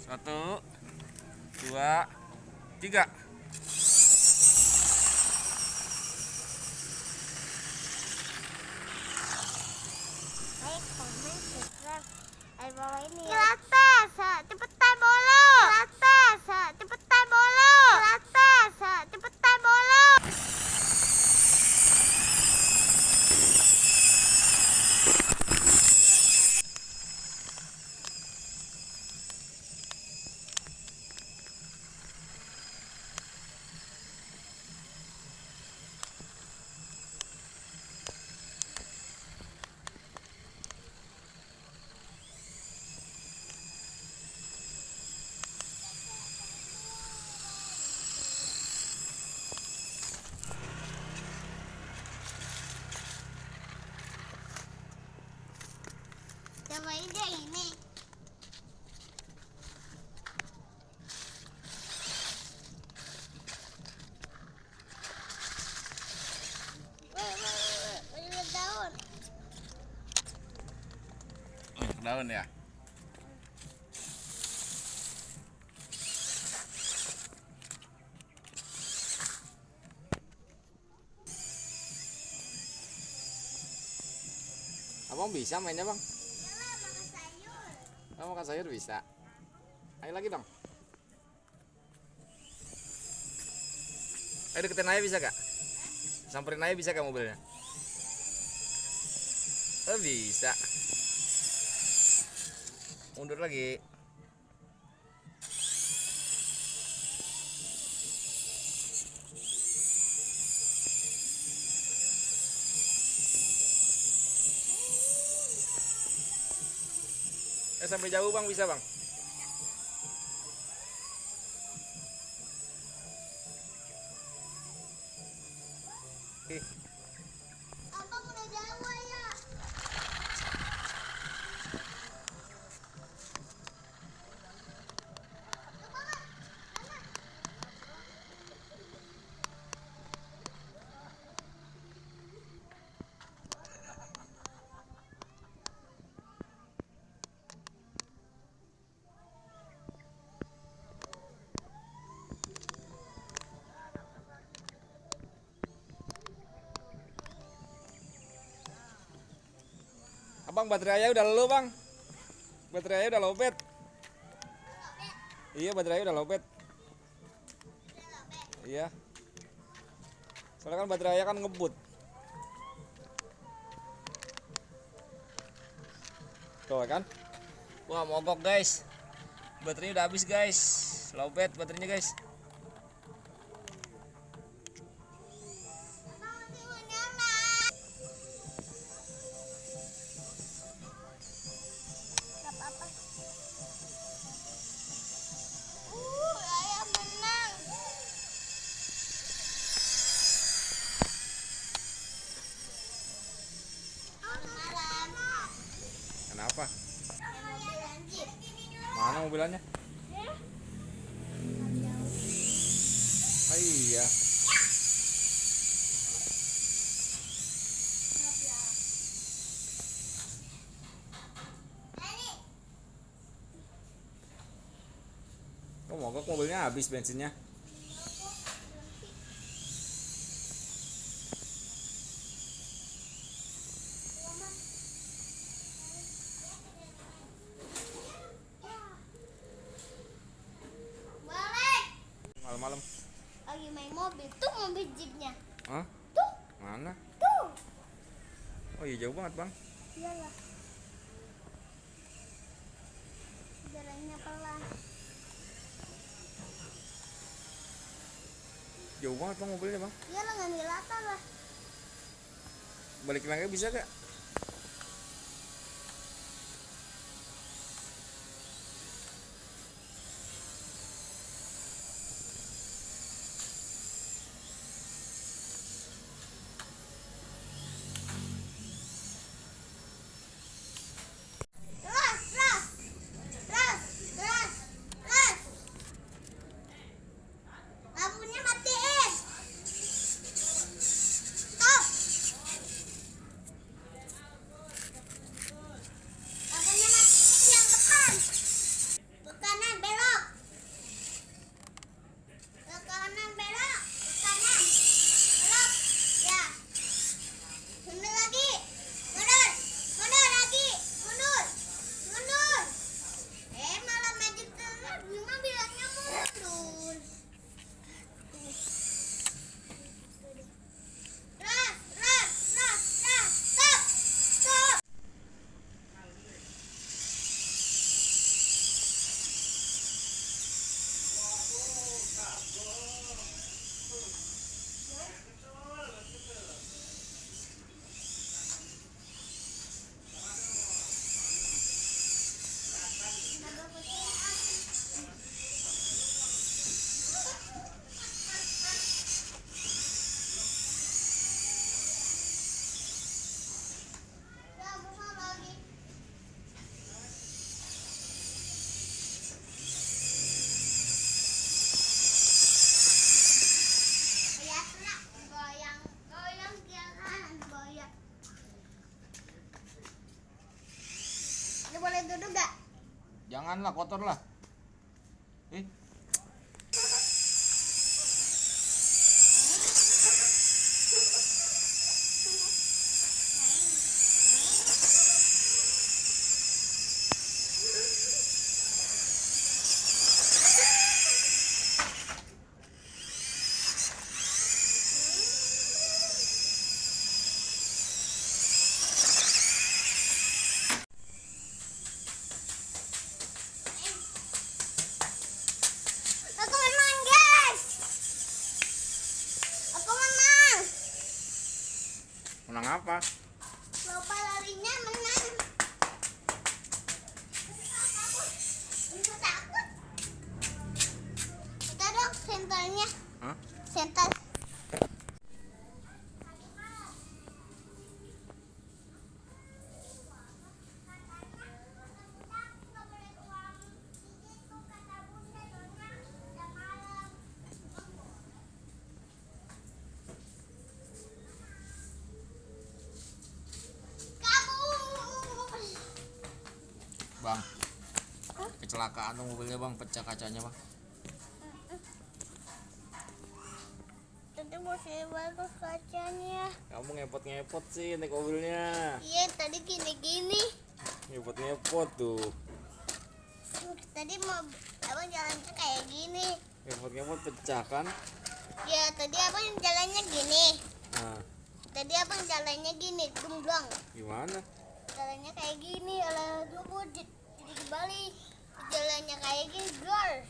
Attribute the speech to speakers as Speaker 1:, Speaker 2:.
Speaker 1: 1, 2, 3.
Speaker 2: Like, comment, subscribe. Ay, bawa ini ya. Gratis, cepetan bolo. Gratis, cepetan bolo. Gratis, cepetan bolo. Cobain deh ini. Weh, daun.
Speaker 1: Daun ya. Abang bisa mainnya bang? Oh, makan sayur bisa. Ayo lagi dong. Ayo deketin Naya bisa gak? Samperin Naya bisa gak mobilnya? Oh bisa. Mundur lagi. Sampai jauh bang bisa bang?
Speaker 2: Abang udah jauh ya.
Speaker 1: Abang baterainya udah low bang. Baterainya udah lowbat. Iya baterainya udah lowbat. Iya. Soalnya kan baterainya kan ngebut. Tuh kan. Wah mogok guys. Baterainya udah habis guys. Lowbat baterainya guys.
Speaker 2: Ayah menang.
Speaker 1: Kenapa?
Speaker 2: Mobil anjir.
Speaker 1: Mana mobilannya? Ah, iya. Kok mogok mobilnya habis bensinnya?
Speaker 2: Balik.
Speaker 1: Malam-malam.
Speaker 2: Lagi main mobil. Tuh mobil jeepnya.
Speaker 1: Hah?
Speaker 2: Tuh.
Speaker 1: Mana?
Speaker 2: Tuh.
Speaker 1: Oh iya jauh banget bang.
Speaker 2: Iyalah. Jalannya pelan.
Speaker 1: Jauh banget bang mobilnya bang.
Speaker 2: Iyalah nggak kelihatan lah.
Speaker 1: Balik lagi bisa gak?
Speaker 2: Lampunya matiin. Stop.
Speaker 1: Janganlah, kotor lah.
Speaker 2: Aku menang, guys. Aku menang.
Speaker 1: Menang apa?
Speaker 2: Lomba larinya menang. Aku takut. Kita dong senternya.
Speaker 1: Hah?
Speaker 2: Senter.
Speaker 1: Bang, kecelakaan tuh mobilnya bang, pecah kacanya bang.
Speaker 2: Tadi masih bagus kacanya.
Speaker 1: Kamu ngepot-ngepot sih naik mobilnya.
Speaker 2: Iya, tadi gini-gini.
Speaker 1: Ngepot-ngepot tuh.
Speaker 2: Tadi mau abang jalannya kayak gini.
Speaker 1: Ngepot-ngepot pecah kan?
Speaker 2: Ya, tadi abang jalannya gini.
Speaker 1: Nah,
Speaker 2: Tadi abang jalannya gini, gemblong.
Speaker 1: gimana?
Speaker 2: Jalannya kayak gini, ala dulu jadi kebalik. Jalannya kayak gini, gors.